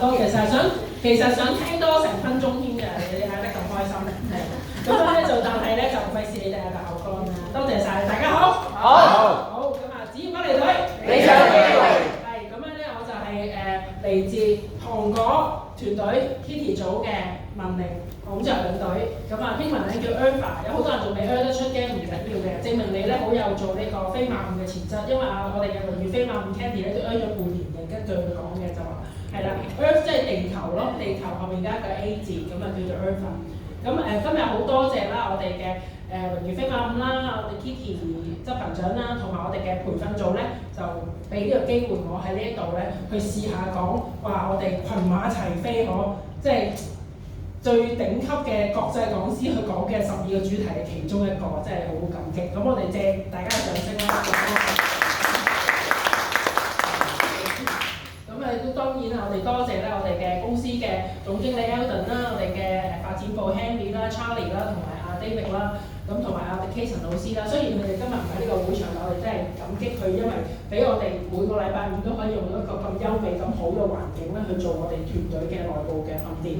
多謝晒。其實想聽多成分鐘添嘅，你睇得咁開心係。咁咧但係咧就費事你哋有口乾啦。多謝晒，大家好。好。咁啊，只要不離隊，理想機會。係咁樣咧，我就係嚟自糖果團隊 Kitty 組嘅文玲孔雀領隊。咁啊，英文咧叫 Eva， 有好多人仲未 得出嘅，唔緊要嘅，證明你咧好有做呢個飛馬舞嘅潛質。因為我哋嘅榮譽飛馬舞 Candy 咧都咗半年嘅，根據佢講嘅就話係啦 ，Earth 即係地球咯，地球後面加一個 A 字，咁啊叫做 Earth。咁今日好多謝啦，我哋嘅榮譽飛馬舞啦，我哋 Kitty 執行長啦，同埋我哋嘅培訓組咧，就俾呢個機會我喺呢一度咧去試下講話我哋群馬齊飛即係最頂級嘅國際講師去講嘅12個主題嘅其中一個，真係好感激。咁我哋借大家嘅掌聲啦。都當然啦，我哋多謝咧我哋嘅公司嘅總經理 Eldon 啦，我哋嘅發展部 Henry 啦、Charlie 啦，同埋阿 David 啦，咁同埋阿 Jason 老師啦。雖然佢哋今日唔喺呢個會場，我哋真係感激佢，因為俾我哋每個禮拜五都可以用一個咁優美、咁好嘅環境咧去做我哋團隊嘅內部嘅訓練。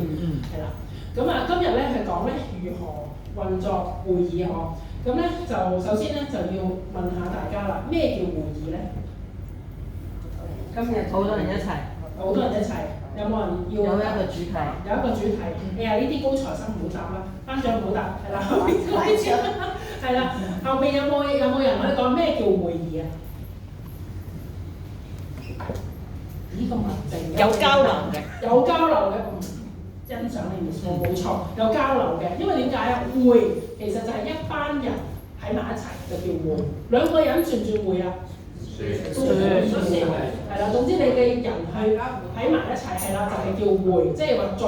係啦。咁啊，今日咧係講咧如何運作會議嗬。咁咧就首先咧就要問下大家啦，咩叫會議咧？今日好多人一齊，好多人一齊，有冇人要？有一個主題，有一個主題。你話呢啲高材生唔好答啦，班長唔好答，係啦。係啦，後面有冇人可以講咩叫會議啊？呢個文靜有交流嘅，有交流嘅，欣賞你冇錯，有交流嘅。因為點解啊？會其實就係一班人喺埋一齊就叫會，兩個人算唔算會啊？係啦，總之你嘅人去喺埋一齊係啦，就係叫會，即係話聚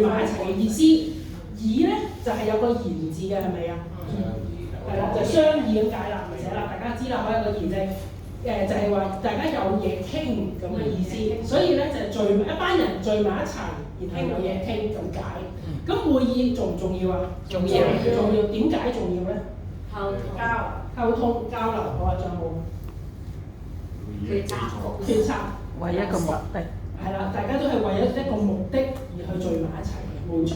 埋一齊嘅意思。議咧就係有個言字嘅，係咪啊？係啦，就商議咁解啦，唔寫啦，大家知啦，可以有個言字，就係話大家有嘢傾咁嘅意思。所以咧就係一班人聚埋一齊，然後有嘢傾咁解。咁會議重唔重要啊？重要。點解重要咧？溝通交流，好啊，仲有冇？決策為一個目的，係啦，大家都係為咗一個目的而去聚埋一齊嘅，冇錯。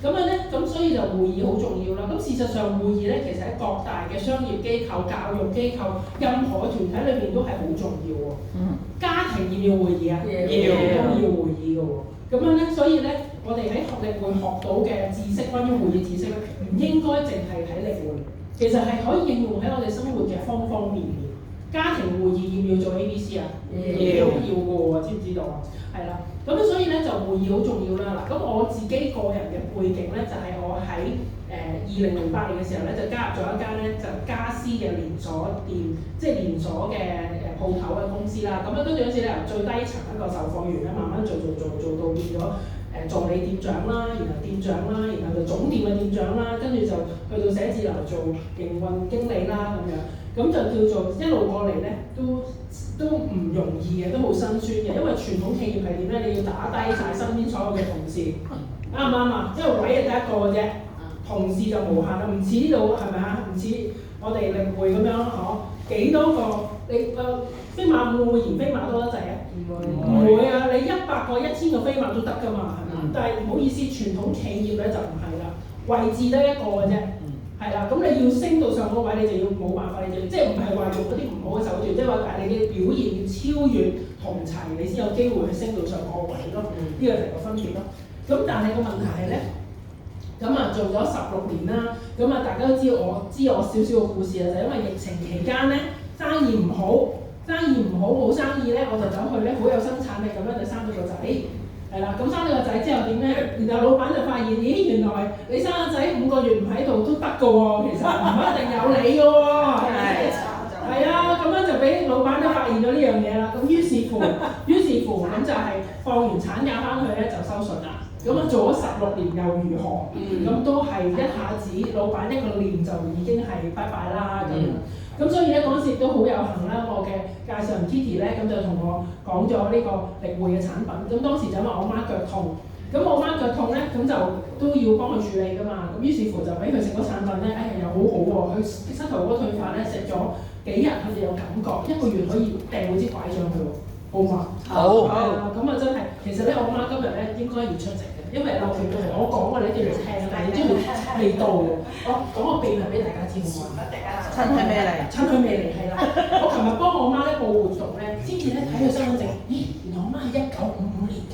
咁樣咧，咁所以就會議好重要啦。咁事實上會議咧，其實喺各大嘅商業機構、教育機構、任何團體裏邊都係好重要喎。家庭要唔要會議啊？要會議嘅喎。咁樣咧，所以咧，我哋喺學歷會學到嘅知識，關於會議知識咧，唔應該淨係睇歷會，其實係可以應用喺我哋生活嘅方方面面。家庭會議要唔要做 ABC 啊？要嘅喎，知唔知道啊？係啦，咁所以咧就會議好重要啦。嗱，咁我自己個人嘅背景咧，就係我喺2008年嘅時候咧，就加入咗一間咧就家私嘅連鎖店，即係連鎖嘅鋪頭嘅公司啦。咁跟住嗰時咧由最低層一個售貨員咧，慢慢做到變咗助理店長啦，然後店長啦，然後就總店嘅店長啦，跟住就去到寫字樓做營運經理啦咁樣。咁就叫做一路過嚟咧，都唔容易嘅，都好辛酸嘅。因為傳統企業係點咧？你要打低晒身邊所有嘅同事，啱唔啱啊？因為位係得一個嘅啫，同事就無限啦。唔似呢度係咪啊？唔似我哋歷會咁樣幾多個你飛馬會唔會嫌飛馬多得滯啊？唔會啊！你100個、1000個飛馬都得㗎嘛，係咪？但係唔好意思，傳統企業咧就唔係啦，位置得一個嘅啫。係啦，咁你要升到上嗰位，你就要冇辦法，你就即係唔係話用嗰啲唔好嘅手段，即係話你嘅表現要超越同齊，你先有機會去升到上嗰個位咯。呢個就係個分別咯。咁但係個問題係咧，咁啊做咗16年啦，咁啊大家都知我少少嘅故事啊，就因為疫情期間咧生意唔好，冇生意咧，我就走去咧好有生產力咁樣就生咗個仔。係啦，咁生咗個仔之後點咧？然後老闆就發現，咦，原來你生個仔5個月唔喺度都得㗎喎，其實唔一定有你㗎喎。係啊，咁樣就俾老闆都發現咗呢樣嘢啦。咁於是乎咁就係放完產假翻去咧就收信啦。咁啊做咗16年又如何？咁都係一下子老闆一個念就已經係拜拜啦咁樣。咁所以咧嗰陣時都好有幸啦，我嘅介紹人 Kitty 咧咁就同我講咗呢個歷會嘅產品。咁當時就因為我媽腳痛，咁我媽腳痛咧咁就都要幫佢處理㗎嘛。咁於是乎就俾佢食嗰產品咧，又好好喎。佢膝頭哥退化咧，食咗幾日佢就有感覺，1個月可以掟嗰支拐杖佢喎。好嘛？好咁啊真係，其實咧我媽今日咧應該要出席嘅，因為劉瓊同我講過你一定要聽，但係你知佢未到嘅。我講個秘密俾大家知好嘛？親佢咩嚟？親佢未嚟係啦。我琴日幫我媽咧報活動咧，先至咧睇佢身份證，咦，原來我媽係1955年㗎，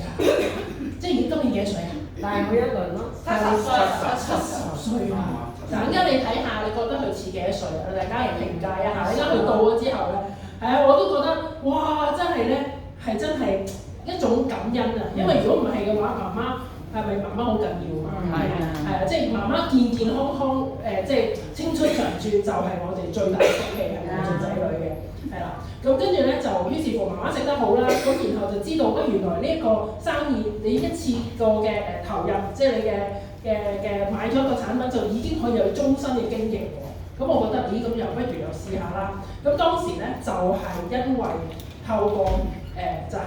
即係今年幾多歲啊？大佢一輪咯70歲啊！嗱，陣間你睇下，你覺得佢似幾多歲啊？大家嚟評價一下。陣間佢到咗之後咧，係啊，我都覺得哇，真係咧，係真係一種感恩啊！因為如果唔係嘅話，媽媽係咪媽媽好緊要啊？係啊，即係媽媽健健康康，即係青春常駐，就係我哋最大嘅福氣，係我做仔女嘅，係啦。咁跟住咧就於是乎媽媽食得好啦，咁然後就知道原來呢一個生意你一次過嘅投入，即係你嘅買咗一個產品就已經可以有終身嘅經營喎。咁我覺得咦，咁又不如又試下啦。咁當時咧就係因為透過就係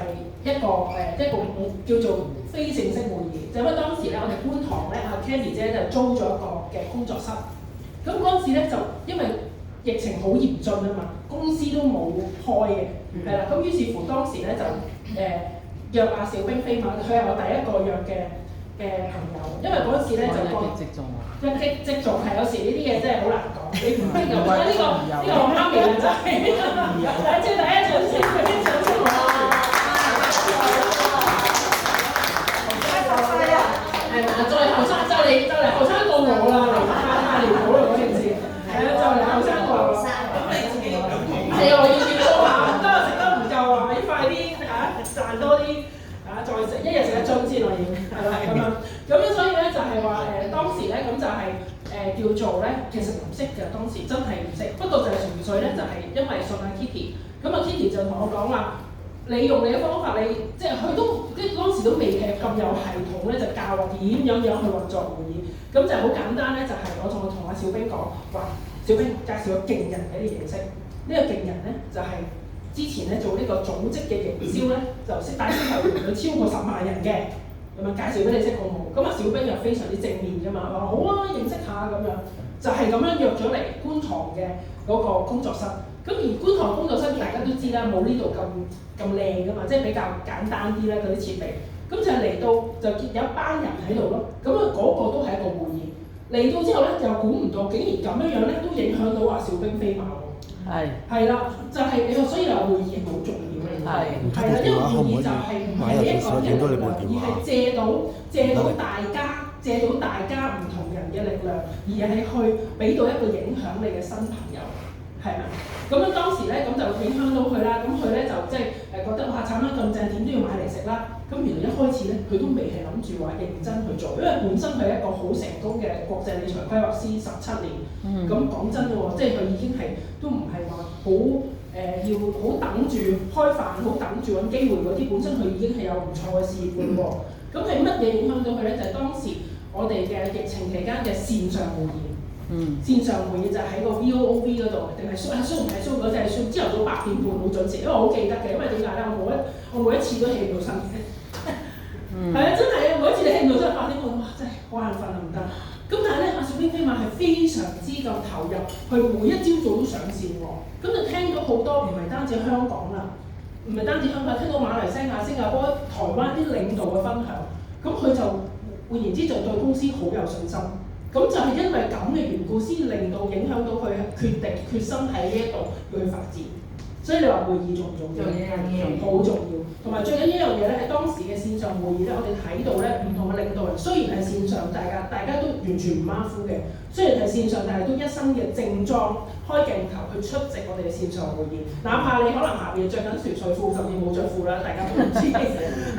一個叫做非正式會議，就因為當時咧我哋觀塘咧阿 Candy 姐就租咗一個嘅工作室。咁嗰陣時咧就因為疫情好嚴峻啊嘛，公司都冇開嘅，係啦。咁於是乎當時咧就約阿小冰飛馬，佢係我第一個約嘅朋友，因為嗰陣時咧就一擊即中係有時呢啲嘢真係好難講，你唔逼嘅話，呢個我媽咪啊真係，第一掌聲，佢啲掌聲我媽咪，係嘛？再嚟後生過我啦，太離譜啦嗰件事，係啊，就嚟後生過我。係啊，我要轉數下，唔得食得唔夠啊，要快啲賺多啲。再食一日食一樽先我要，係啦咁樣，所以咧就係話當時咧咁就係叫做咧，其實唔識嘅當時真係唔識，不過就係純粹咧就係因為信阿 Kitty，咁阿 Kitty 就同我講話，你用你嘅方法，你即係佢都當時都未係咁有系統咧，就教我點樣去運作會議，咁就好簡單咧，就係我同阿小冰講，話小冰介紹個勁人俾你認識，呢個勁人咧就係。之前咧做呢個組織嘅營銷咧，就識帶小朋友佢超過10萬人嘅，咁樣介紹俾你識好唔好？咁阿小冰又非常之正面㗎嘛，話好啊，認識下咁樣，就係咁樣約咗嚟觀塘嘅嗰個工作室。咁而觀塘工作室大家都知啦，冇呢度咁靚㗎嘛，即係比較簡單啲咧嗰啲設備。咁就嚟到就有一班人喺度咯，咁啊嗰個都係一個會議。嚟到之後咧，又估唔到竟然咁樣咧，都影響到阿小冰飛馬喎。係啦，就係你話，所以話會議係好重要嘅。係啦，因為會議就係唔係一個人嘅力量，而係借到大家唔同人嘅力量，而係去俾到一個影響你嘅新朋友，係咪？咁樣當時咧，咁就影響到佢啦。咁佢咧就即係覺得哇產品咁正，點都要買嚟食啦。咁原來一開始咧，佢都未係諗住話認真去做，因為本身佢係一個好成功嘅國際理財規劃師17年。咁講真嘅喎，即係佢已經係都唔係話好要好等住開飯，好等住揾機會嗰啲，本身佢已經係有唔錯嘅事業嘅喎。咁係乜嘢影響到佢咧？就係當時我哋嘅疫情期間嘅線上會議。線上會議就喺個 VOOV 嗰度，定係 Zoom 唔係 Zoom 嗰隻係 Zoom，朝頭早8點半好準時，因為我好記得嘅，因為點解咧？我每一次都起唔到身嘅，係啊，真係啊，每一次你起唔到身8點半，哇，真係好眼瞓啊，唔得。咁但係咧，阿小冰飛馬係非常之咁投入，佢每一朝早都上線喎。咁就聽到好多唔係單止香港啦，唔係單止香港，聽到馬來西亞、新加坡、台灣啲領導嘅分享，咁佢就換言之就對公司好有信心。咁就係因為咁嘅緣故，先令到影響到佢決心喺呢一度要去發展。所以你話會議重唔重要？好重要。同埋最緊要一樣嘢咧，喺當時嘅線上會議咧，我哋睇到咧唔同嘅領導人，雖然係線上，大家都完全唔馬虎嘅。雖然係線上，但係都一身嘅正裝開鏡頭去出席我哋嘅線上會議。哪怕你可能下邊着緊船睡褲，甚至冇着褲啦，大家都唔知。係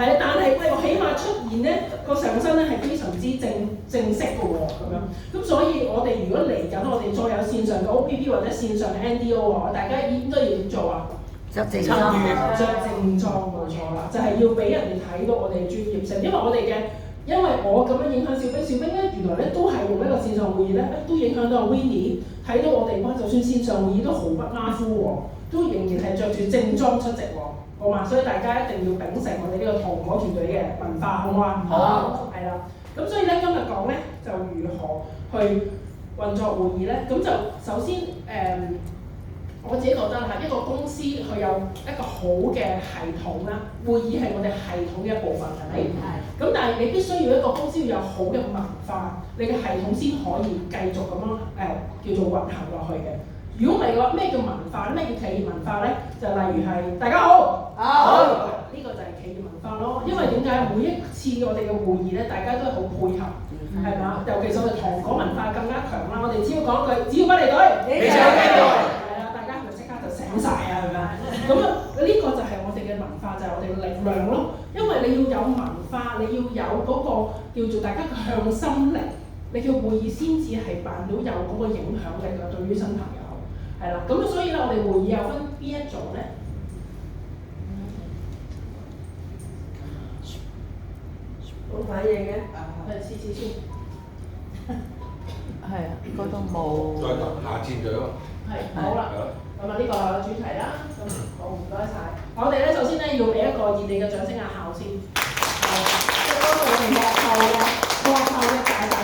啊，但係喂，我起碼出現咧個上身咧係非常之正式嘅喎，咁樣。咁所以我哋如果嚟緊，我哋再有線上嘅 OPP 或者線上嘅 NDO 啊，大家應該要點做啊？着正裝冇錯啦，就係要俾人哋睇到我哋嘅專業性，因為我咁樣影響小冰咧，原來咧都係用一個線上會議咧，都影響到阿 Winnie 睇到我哋哇，就算線上會議都毫不馬虎喎，都仍然係着住正裝出席喎，好嘛？所以大家一定要秉承我哋呢個同伙團隊嘅文化，好嘛？好，係啦。咁所以咧今日講咧就如何去運作會議咧，咁就首先我自己覺得啦，一個公司佢有一個好嘅系統啦，會議係我哋系統嘅一部分，係咪？係。咁但係你必須要一個公司要有好嘅文化，你嘅系統先可以繼續咁樣叫做運行落去嘅。如果唔係嘅話，咩叫文化？咩叫企業文化咧？就例如係大家好，好，呢個就係企業文化咯。因為點解每一次我哋嘅會議咧，大家都係好配合，係嘛？尤其是我哋糖果文化更加強啦。我哋只要講句，只要不離隊，你就有機會。係啦，大家係咪即刻就醒晒啊？係咪？咁啊，呢個就係我哋嘅文化，就係我哋嘅力量咯。因為你要有文化，你要有嗰個叫做大家嘅向心力，你嘅會議先至係辦到有嗰個影響力嘅，對於新朋友。係啦，咁所以咧，我哋會議有分邊一種咧？冇反應嘅，試試先。係啊，嗰度冇。再得下次咗。係，好啦。咁啊，呢個主題啦，咁好唔該晒。我哋咧首先咧要俾一個熱烈嘅掌聲校先，即係多謝我哋幕後嘅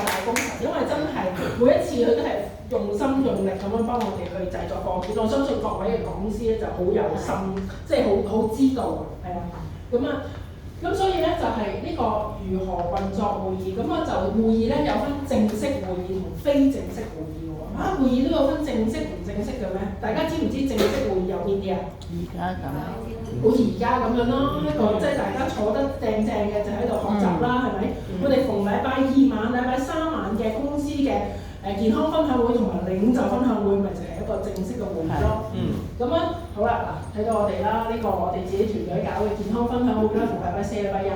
大功臣，因為真係每一次佢都係用心用力咁樣幫我哋去製作課件。我相信各位嘅講師咧就好有心，即係好知道，係啦。咁所以咧就係呢個如何運作會議，咁啊就會議咧有分正式會議同非正式會議喎。會議都有分正式唔正式嘅咩？大家知唔知正式會議有邊啲啊？而家咁，好似而家咁樣咯，一個即係大家坐得正嘅就喺度學習啦，係咪？我哋逢禮拜2晚、禮拜3晚嘅公司嘅健康分享會同埋領袖分享會，咪就係一個正式嘅會議咯。咁樣好啦，嗱睇到我哋啦，呢個我哋自己團隊搞嘅健康分享會啦，逢禮拜4、禮拜1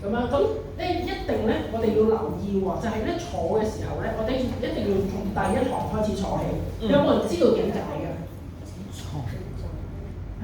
咁樣。咁咧一定咧，我哋要留意喎，就係咧坐嘅時候咧，我哋一定要從第一行開始坐起。有冇人知道點解嘅？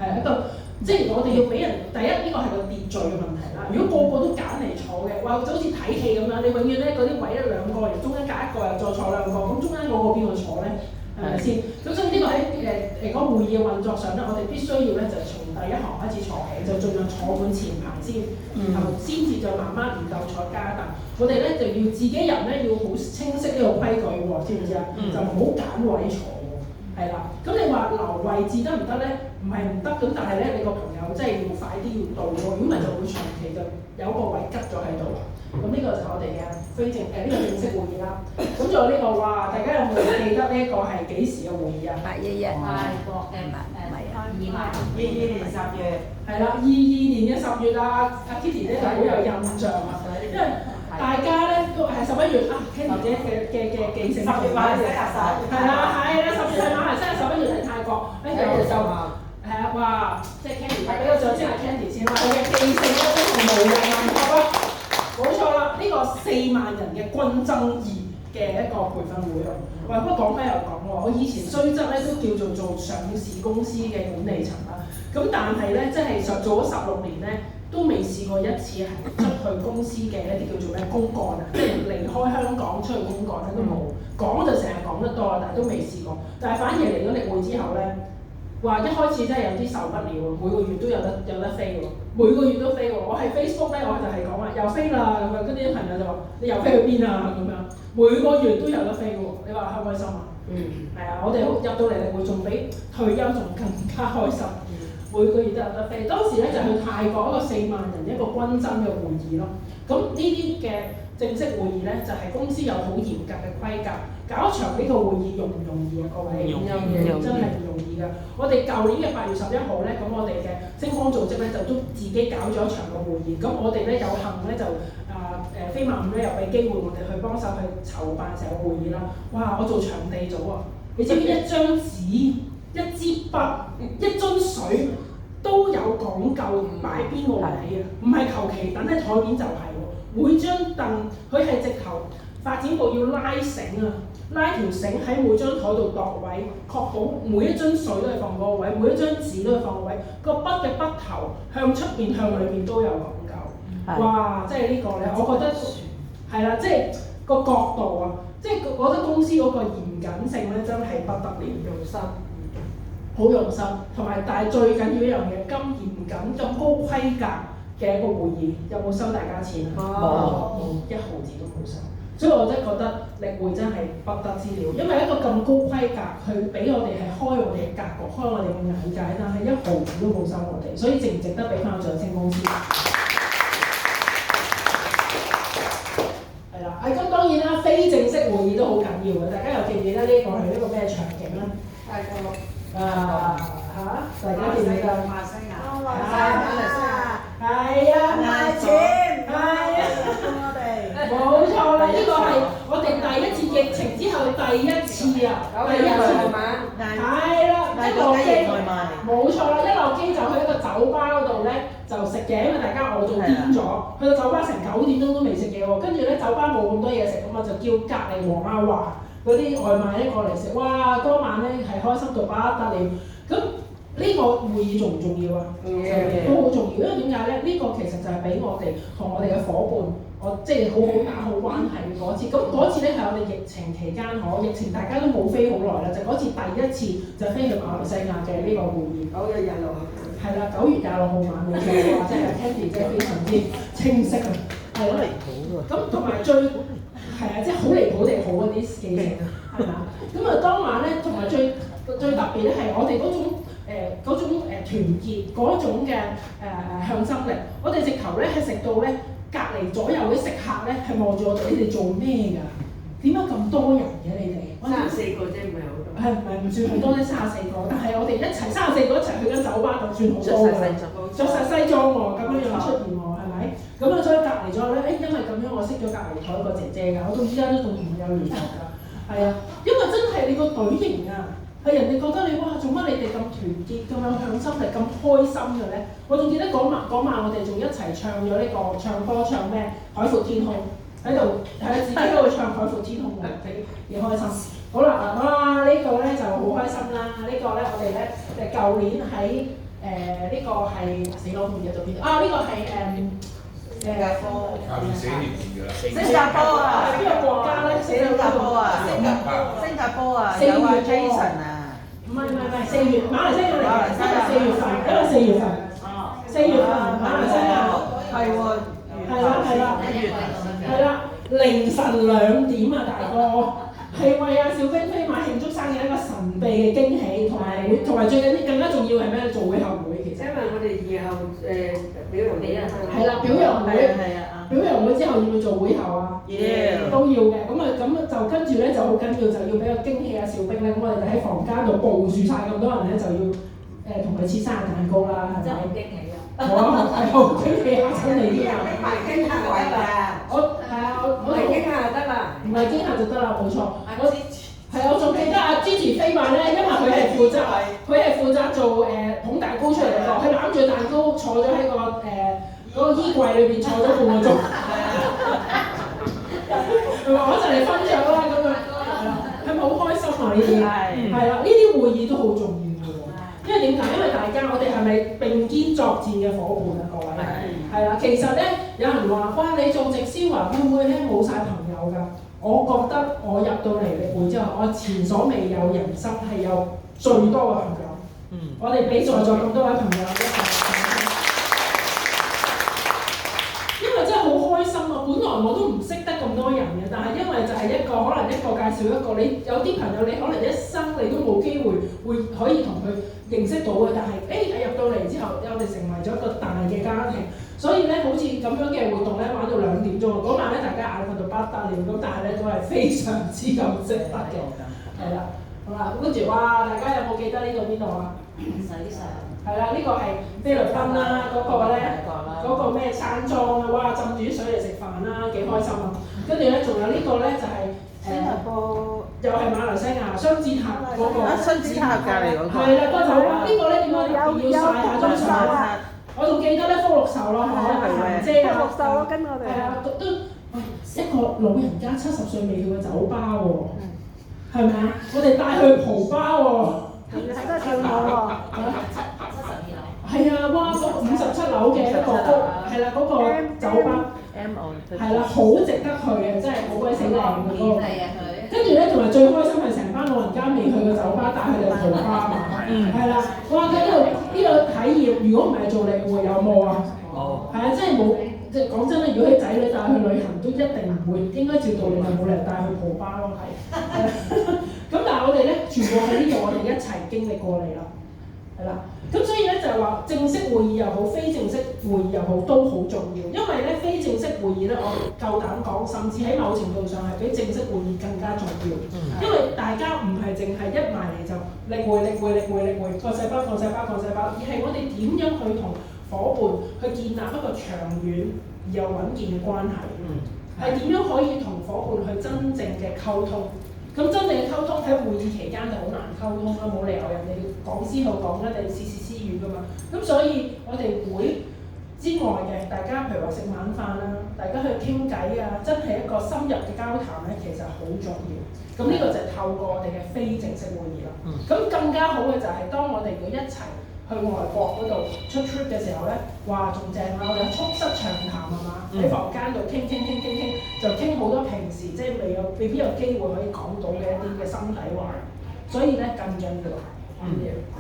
係一個。即係我哋要俾人第一呢個係個秩序嘅問題啦。如果個個都揀嚟坐嘅，哇就好似睇戲咁樣，你永遠咧嗰啲位咧兩個人，中間隔一個又再坐兩個，咁中間嗰個邊個坐咧？係咪先？咁所以呢個喺嗰會議嘅運作上咧，我哋必須要咧就從第一行開始坐起，就盡量坐滿前排先，然後先至再慢慢唔夠坐加凳。我哋咧就要自己人咧要好清晰呢個規矩喎，知唔知啊？就唔好揀位坐喎，係啦。咁你話留位置得唔得咧？唔係唔得，咁但係咧，你個朋友即係要快啲要到喎，如果唔係就會長期就有個位吉咗喺度啦。咁呢個就係我哋嘅非正呢個正式會議啦。咁仲有呢個哇，大家有冇記得呢一個係幾時嘅會議啊811泰國22年10月。係啦，22年嘅10月啊，阿 Kitty 咧就好有印象啊，因為大家咧都係11月啊 ，Kitty 姐嘅記性。10月馬來西亞10月。係啦，10月係馬來西亞，11月係泰國，跟住我哋就。係啊，哇！即係 Candy，俾個掌聲係 Candy 先啦。佢嘅記性咧真係無人能及啊！冇錯啦，呢個4萬人嘅軍爭2嘅一個培訓會啊。喂，不過講開又講喎，我以前雖則咧都叫做上市公司嘅管理層啦。咁但係咧，即係做咗16年咧，都未試過一次係出去公司嘅一啲叫做咩公幹啊，即係離開香港出去公幹咧都冇。講就成日講得多，但係都未試過。但係反而嚟咗例會之後咧。話一開始真係有啲受不了喎，每個月都有得飛喎，每個月都飛喎。我喺 Facebook 咧，我就係講話又飛啦咁樣，跟住啲朋友就話你又飛去邊啊咁樣，每個月都有得飛喎。你話開唔開心啊？係啊，我哋入到嚟會仲比退休仲更加開心，每個月都有得飛。當時咧就去泰國一個4萬人一個軍爭嘅會議咯。咁呢啲嘅正式會議咧，就係公司有好嚴格嘅規格。搞一場呢個會議容唔容易啊？各位，真係唔容易㗎。我哋舊年嘅8月11號咧，咁我哋嘅星光組織咧就都自己搞咗一場嘅會議。咁我哋咧有幸咧就飛馬5咧又俾機會我哋去幫手去籌辦成個會議啦。哇！我做場地組啊，你知唔知一張紙、一支筆、一樽水都有講究擺邊個位啊？唔係求其等喺台面就係喎。每張凳佢係直頭發展部要拉繩啊！拉條繩喺每張台度度位，確保每一樽水都係放嗰個位，每一張紙都係放個位。個筆嘅筆頭向出邊向裏邊都有講究。哇！即係呢個咧，我覺得係啦，即係個角度啊，即係我覺得公司嗰個嚴謹性咧真係不得了，用心，好用心，同埋但係最緊要一樣嘢，咁嚴謹、咁高規格嘅一個會議，有冇收大家錢啊？冇，1毫子都冇收。所以我真係覺得歷會真係不得之了，因為一個咁高規格，佢俾我哋係開我哋嘅格局，開我哋嘅眼界，但係一毫子都冇收我哋，所以值唔值得俾翻個掌聲公司？係啦，咁當然啦，非正式會議都好緊要嘅，大家又記唔記得呢個係一個咩場景咧？大個大家記唔記得？馬來西亞，係啊，賣錢，係啊，我哋冇錯啦，呢個係我哋第一次疫情之後第一次啊，第一次係啦，一落機冇錯啦，一落機就去一個酒吧嗰度咧就食嘢，因為大家餓到癲咗，去到酒吧成9點鐘都未食嘢喎，跟住咧酒吧冇咁多嘢食，咁我就叫隔離黃亞華嗰啲外賣咧過嚟食，哇！當晚咧係開心到不得了，咁。呢個會議重唔重要啊？都好重要，因為點解咧？呢個其實就係俾我哋同我哋嘅伙伴，我即係好好打好關係嘅嗰次。咁嗰次咧係我哋疫情期間，疫情大家都冇飛好耐啦，就嗰次第一次就飛去馬來西亞嘅呢個會議。9月26號。係啦，9月26號晚冇錯，或者係 Candy 即係非常之清晰啊，係咯。咁同埋最係啊，即係好離譜地好嗰啲記性啊，係嘛？咁啊當晚咧，同埋最特別咧係我哋嗰種。團結嗰種嘅向心力，我哋直頭咧係食到咧隔離左右啲食客咧係望住我哋，你哋做咩㗎？點解咁多人嘅你哋？34個啫，唔係好多。唔算好多啫，34個，但係我哋一齊34個一齊去緊酒吧就算好多㗎。着晒西裝喎，咁樣出現喎，係咪？咁啊，所以隔離咗咧，因為咁樣我識咗隔離台一個姐姐㗎，我到依家都仲同佢有聯絡㗎。係啊，因為真係你個隊型啊！係人哋覺得你哇，做乜你哋咁團結、咁有向心力、咁開心嘅咧？我仲記得嗰晚我哋仲一齊唱咗呢個唱歌唱咩？海闊天空喺度，係自己都會唱海闊天空喎，幾開心。好啦，哇！呢個咧就好開心啦。呢個咧我哋咧舊年喺呢個係死佬唔記得咗邊度啊？呢個係新加坡。新加坡啊！邊個國家咧？死佬新加坡啊！新加坡啊！有啊 Jason 啊！唔係4月馬來西亞嚟嘅，4月份，因為4月份，4月份馬來西亞係喎，係啦，凌晨2點啊，大哥，係為阿小冰飛馬慶祝生日一個神秘嘅驚喜，同埋最緊要更加重要係咩？做會後會其實，因為我哋以後表揚你啊，係啦，表揚會，表揚會之後要唔要做會後啊？都要嘅，咁就跟住咧就好緊要，就要俾個驚喜阿小冰咧，咁我哋就喺房間度部署晒咁多人咧，就要同佢切生日蛋糕啦，係咪？真係好驚喜啊！係好驚喜嚇親你啲啊！唔係驚嚇我㗎，我係驚嚇就得啦，唔係驚嚇就得啦，冇錯。我仲記得阿 Gigi 飛馬咧，因為佢係負責做捧蛋糕出嚟嘅，佢攬住蛋糕坐咗喺嗰個衣櫃裏邊坐咗半個鐘。我就嚟分享啦咁樣，係咪好開心啊？呢啲係啦，呢啲會議都好重要嘅喎。因為點解？因為大家我哋係咪並肩作戰嘅伙伴啊？各位係啦，其實咧有人話：哇，你做直銷會唔會咧冇晒朋友㗎？我覺得我入到嚟歷會之後，我前所未有人生係有最多嘅朋友。我哋俾在座咁多位朋友一齊。真係好開心啊！本來我都唔識得咁多人嘅，但係因為就係可能一個介紹一個，你有啲朋友你可能一生你都冇機會可以同佢認識到嘅，但係你入到嚟之後，我哋成為咗一個大嘅家庭，所以咧好似咁樣嘅活動咧玩到2點鐘，嗰晚咧大家眼瞓到不得了，咁但係咧都係非常之咁值得嘅，係啦，好啦，跟住哇，大家有冇記得呢度邊度啊？係啦，呢個係菲律賓啦，嗰個咩山莊啊，哇！浸住啲水嚟食飯啦，幾開心啊！跟住咧，仲有呢個咧就係新加坡，又係馬來西亞雙子塔嗰個。雙子塔隔離嗰個。係啦，嗰個呢個咧點解要曬下張相？我仲記得咧，福祿壽咯，嫻姐啊，福祿壽咯，跟我哋。係啊，都一個老人家70歲未去過酒吧喎，係咪啊？我哋帶去蒲吧喎。都係跳舞喎。係啊，哇！嗰57樓嘅一個係啦，嗰個酒吧係啦，好值得去嘅，真係好鬼死靚嘅嗰個。跟住咧，同埋最開心係成班老人家未去過酒吧，帶佢哋去蒲吧嘛。係啦，哇！呢個體驗，如果唔係做歷會有冇啊？係啊，真係冇即係講真啦，如果你仔女帶去旅行，都一定唔會，應該照道理就冇理由帶去蒲巴咯，係。咁但係我哋咧，全部喺呢度，我哋一齊經歷過嚟啦，係啦。咁所以咧就係話，正式會議又好，非正式會議又好，都好重要。因為咧，非正式會議咧，我夠膽講，甚至喺某程度上係比正式會議更加重要。因為大家唔係淨係一埋嚟就力會個細胞，而係我哋點樣去同伙伴去建立一個長遠而又穩健嘅關係，係點樣可以同伙伴去真正嘅溝通。咁真正嘅溝通喺會議期間就好難溝通啦，冇理由人哋講師去講咧，你竊竊私語噶嘛。咁所以我哋會之外嘅，大家譬如話食晚飯啦，大家去傾偈啊，真係一個深入嘅交談咧，其實好重要。咁呢個就係透過我哋嘅非正式會議啦。咁更加好嘅就係當我哋會一齊去外國嗰度出 trip 嘅時候咧，哇仲正啊！我哋促膝長談係嘛？喺房間度傾，就傾好多平時即係未必有機會可以講到嘅一啲嘅心底話，所以咧更緊要，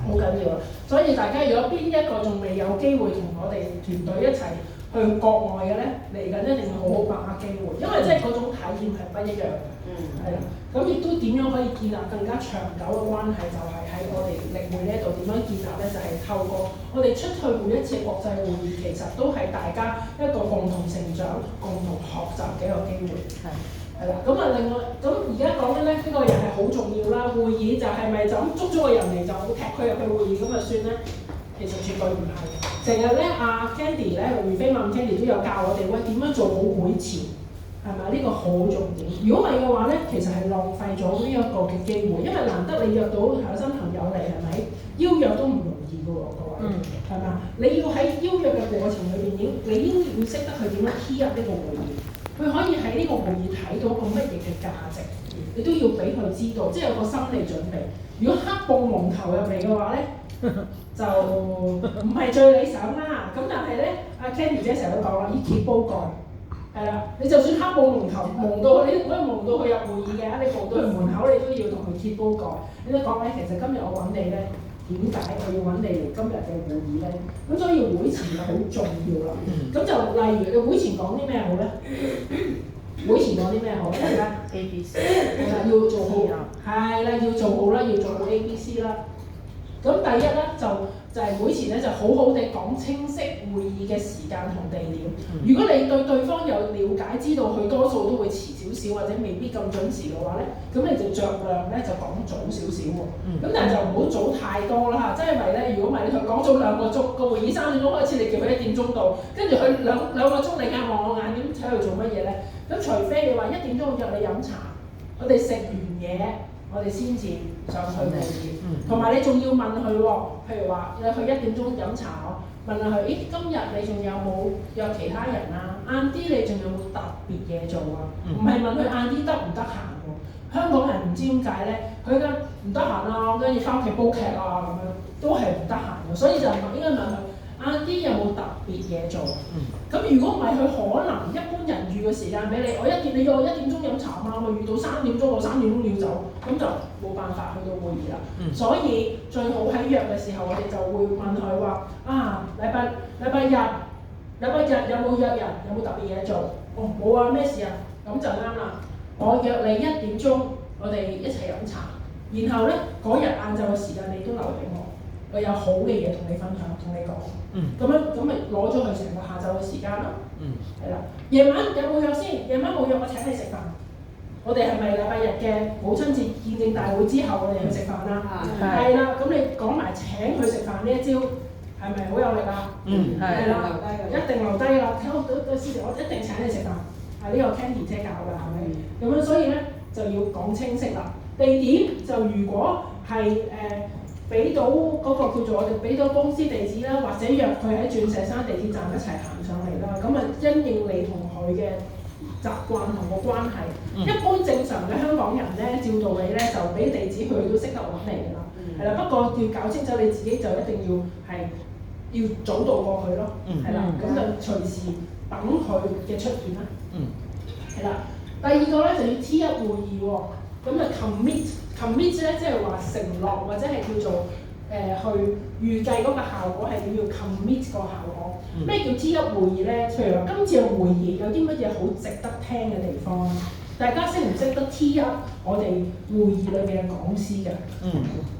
好緊要啊！所以大家如果邊一個仲未有機會同我哋團隊一齊去國外嘅咧，嚟緊一定要好好把握機會，因為即係嗰種體驗係不一樣嘅，係啦。咁亦都點樣可以建立更加長久嘅關係？就係喺我哋力會呢度點樣建立咧？就係透過我哋出去每一次國際會議，其實都係大家一個共同成長、共同學習嘅一個機會。係啦。咁啊，另外咁而家講緊咧，呢個人係好重要啦。會議就係咪就咁捉咗個人嚟就踢佢入去會議咁就算咧？其實絕對唔係。成日咧，阿 Candy 咧，胡飛問 Candy 都有教我哋喂點樣做好會前。係咪？呢個好重要。如果唔係嘅話咧，其實係浪費咗呢一個嘅機會，因為難得你約到有新朋友嚟，係咪？邀約都唔容易嘅喎，各位，係嘛？你要喺邀約嘅過程裏邊，你應要識得去點樣 key up 呢個會議，佢可以喺呢個會議睇到個乜嘢嘅價值，你都要俾佢知道，即係有個心理準備。如果黑布蒙頭入嚟嘅話咧，就唔係最理想啦。咁但係咧，阿 Candy 姐成日都講啦，以揭煲蓋。係啦，你就算黑布蒙頭蒙到你，唔可以蒙到佢入會議嘅，你蒙到佢門口，你都要同佢揭煲蓋。你都講咧，其實今日我揾你咧，點解我要揾你嚟今日嘅會議咧？咁所以會前就好重要啦。咁就例如你會前講啲咩好咧？會前講啲咩好咧？大家 A B C 係啦，要做好，係啦，要做好啦，要做好 A B C 啦。咁第一咧就係會前咧就好好地講清晰會議嘅時間同地點。如果你對對方有了解，知道佢多數都會遲少少或者未必咁準時嘅話咧，咁你就著量咧就講早少少喎。咁但係就唔好早太多啦嚇，即係因為咧，如果唔係你同佢講早2個鐘，個會議3點鐘開始，你叫佢1點鐘到，跟住佢兩個鐘你眼望我眼，咁喺度做乜嘢咧？咁除非你話1點鐘約你飲茶，我哋食完嘢。我哋先至上去會議，同埋你仲要問佢喎，譬如話你去1點鐘飲茶，我問下佢，咦今日你仲有冇約其他人啊？晏啲你仲有冇特別嘢做啊？唔係問佢晏啲得唔得閒喎？香港人唔知點解咧，佢嘅唔得閒啊，跟住翻屋企煲劇啊咁樣，都係唔得閒嘅，所以就應該問佢。晏啲有冇特別嘢做？咁如果唔係，佢可能一般人預嘅時間俾你，你約我1點鐘飲茶嘛，我預到3點鐘，我3點鐘要走，咁就冇辦法去到會議啦。所以最好喺約嘅時候，我哋就會問佢話：啊，禮拜日有冇約人？有冇特別嘢做？哦，冇啊，咩事啊？咁就啱啦。我約你1點鐘，我哋一齊飲茶。然後咧嗰日晏晝嘅時間，你都留俾我。我有好嘅嘢同你分享，同你講，咁咪攞咗佢成個下晝嘅時間咯。係啦，夜晚有冇約先？夜晚冇約，我請你食飯。我哋係咪禮拜日嘅母親節見證大會之後，我哋去食飯啦？係啦，咁你講埋請佢食飯呢一招，係咪好有力啊？係啦，一定留低啦。睇我到時我一定請你食飯。係呢個 Candy 姐教㗎，係咪？咁樣所以咧就要講清晰啦。地點就如果係俾到嗰個叫做我哋俾到公司地址啦，或者約佢喺鑽石山地鐵站一齊行上嚟啦。咁啊，因應你同佢嘅習慣同個關係。一般正常嘅香港人咧，照道理咧就俾地址佢都識得揾嚟㗎啦。係啦，不過要搞清楚你自己就一定要早到過去咯。係啦，咁就隨時等佢嘅出現啦。係啦，第二個咧就要 T1會議喎。咁啊 commit 咧，即係話承諾或者係叫做去預計嗰個效果係點，要 commit 個效果。咩叫 T 一會議咧？譬如話今次嘅會議有啲乜嘢好值得聽嘅地方？大家識唔識得 T 一我哋會議裏邊嘅講師㗎？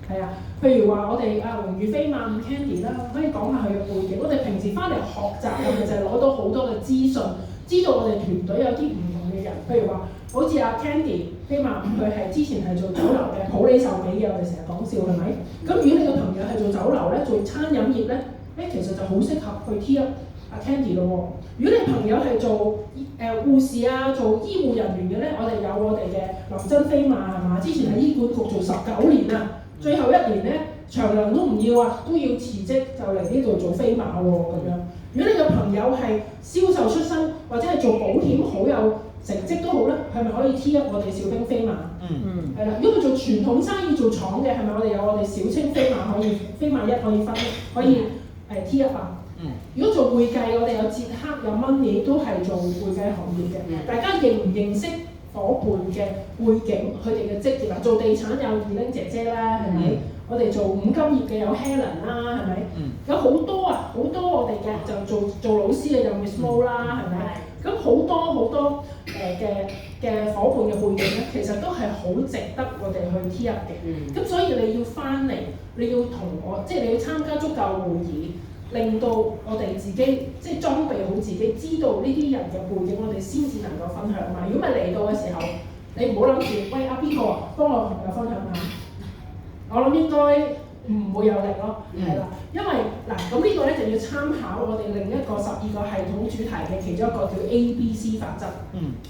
係啊，譬如話我哋榮譽飛馬 Candy 啦，可以講下佢嘅背景。我哋平時翻嚟學習嘅就係攞到好多嘅資訊，知道我哋團隊有啲唔同嘅人。譬如話，好似阿 Candy 飛馬，佢係之前係做酒樓嘅普利壽喜嘅，我哋成日講笑係咪？咁如果你個朋友係做酒樓咧，做餐飲業咧，其實就好適合去 T 一阿 Candy 咯喎。如果你朋友係做護士啊，做醫護人員嘅咧，我哋有我哋嘅林珍飛馬係嘛？之前喺醫管局做19年啊，最後1年咧長糧都唔要啊，都要辭職就嚟呢度做飛馬喎咁樣。如果你個朋友係銷售出身或者係做保險好有成績都好咧，係咪可以 T 一我哋小兵飛馬？係啦。如果佢做傳統生意做廠嘅，係咪我哋有我哋小青飛馬可以飛馬1可以分可以T 一啊？如果做會計，我哋有捷克有 Money 都係做會計行業嘅。大家認唔認識伙伴嘅背景，佢哋嘅職業啊？做地產有2玲姐姐啦，係咪？我哋做五金業嘅有 Helen 啦，係咪？有好多啊，好多我哋嘅就做老師嘅有 Miss Mo 啦，係咪？咁好多嘅伙伴嘅背景咧，其實都係好值得我哋去 T 一嘅。咁所以你要翻嚟，你要同我，即係你要參加足夠會議。令到我哋自己即係裝備好自己，知道呢啲人嘅背景，我哋先至能夠分享嘛。如果咪嚟到嘅時候，你唔好諗住，喂邊個啊，幫我朋友分享下。我諗應該唔會有力咯，係啦，因為嗱咁呢個咧就要參考我哋另一個12個系統主題嘅其中一個叫 ABC 法則。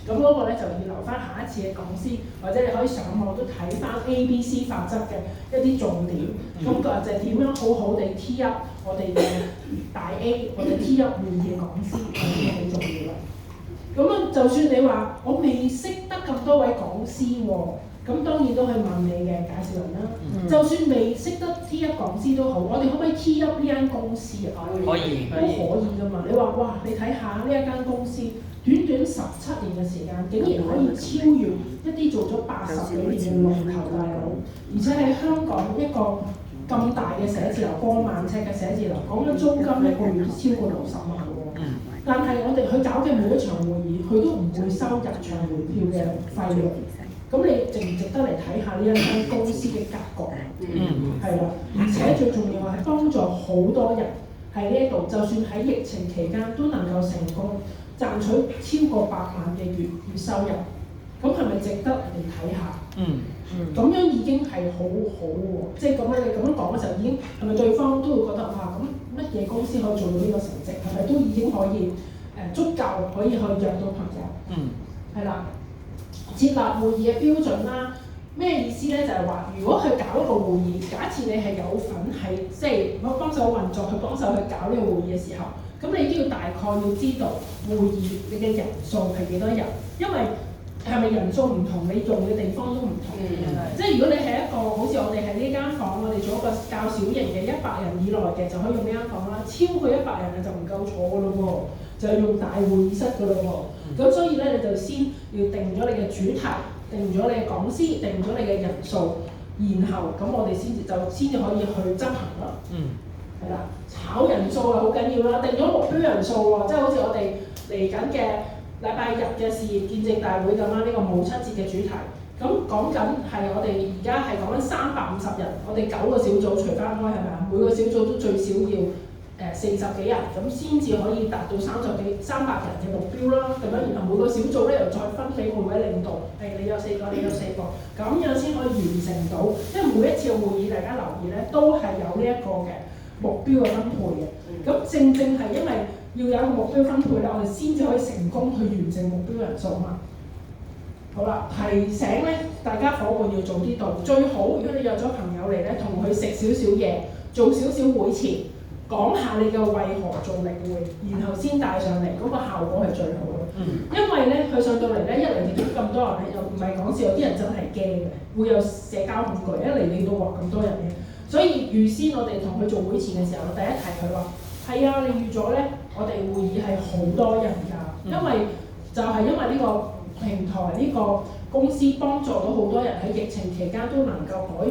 咁嗰個咧就要留翻下一次嘅講師，或者你可以上網都睇翻 ABC 法則嘅一啲重點。咁就係點樣好好地 T 一我哋嘅大 A， 我哋 T 一會議講師係好重要啦。咁啊，就算你話我未識得咁多位講師喎，咁當然都可以問你嘅介紹人啦。就算未識得 T 一講師都好，我哋可唔可以 T 一呢間公司啊？可以，都可以㗎嘛。你話哇，你睇下呢一間公司短17年嘅時間，竟然可以超越一啲做咗80幾年嘅龍頭大佬，而且喺香港一個咁大嘅寫字樓，過萬尺嘅寫字樓，講緊租金1個月超過60萬喎。但係我哋去搞嘅每一場會議，佢都唔會收入場門票嘅費用。咁你值唔值得嚟睇下呢一間公司嘅格局？係啦，而且最重要係幫助好多人喺呢一度，就算喺疫情期間都能夠成功賺取超過8萬嘅月收入。咁係咪值得嚟睇下？咁樣已經係好好喎，即係咁樣你咁樣講嘅時候，已經係咪對方都會覺得哇，咁乜嘢公司可以做到呢個成績？係咪都已經可以足夠可以去約到朋友？係啦，設立會議嘅標準啦，咩意思咧？就係話，如果去搞一個會議，假設你係有份係即係我幫手運作，去幫手去搞呢個會議嘅時候，咁你都要大概要知道會議你嘅人數係幾多人，因為係咪人數唔同，你用嘅地方都唔同。即係如果你係一個好似我哋喺呢間房，我哋做一個較小型嘅100人以內嘅，就可以用呢間房啦。超過100人嘅就唔夠坐㗎咯喎，就係用大會議室㗎咯喎。咁所以咧，你就先要定咗你嘅主題，定咗你嘅講師，定咗你嘅人數，然後咁我哋先至可以去執行咯。係啦，炒人數係好緊要啦，定咗目標人數喎，即係好似我哋嚟緊嘅禮拜日嘅事業見證大會咁啦，呢個母親節嘅主題，咁講緊係我哋而家係講緊350人，我哋9個小組除翻開係咪啊？每個小組都最少要40幾人，咁先至可以達到300人嘅目標啦。咁樣然後每個小組咧又再分俾每位領導，你有4個，你有4個，咁樣先可以完成到。因為每一次嘅會議，大家留意咧，都係有呢一個嘅目標嘅分配嘅。咁正係因為要有一個目標分配咧，我哋先至可以成功去完成目標人數嘛。好啦，提醒咧，大家伙伴要早啲到，最好如果你約咗朋友嚟咧，同佢食少少嘢，做少少會前，講下你嘅為何做例會，然後先帶上嚟，嗰個效果係最好嘅。因為咧，佢上到嚟咧，一嚟見到咁多人咧，又唔係講笑，有啲人真係驚嘅，會有社交恐懼。一嚟你到話咁多人嘅，所以預先我哋同佢做會前嘅時候，我第一提佢話：係啊，你預咗咧，我哋會議係好多人㗎，因為就係因為呢個平台呢個公司幫助到好多人喺疫情期間都能夠改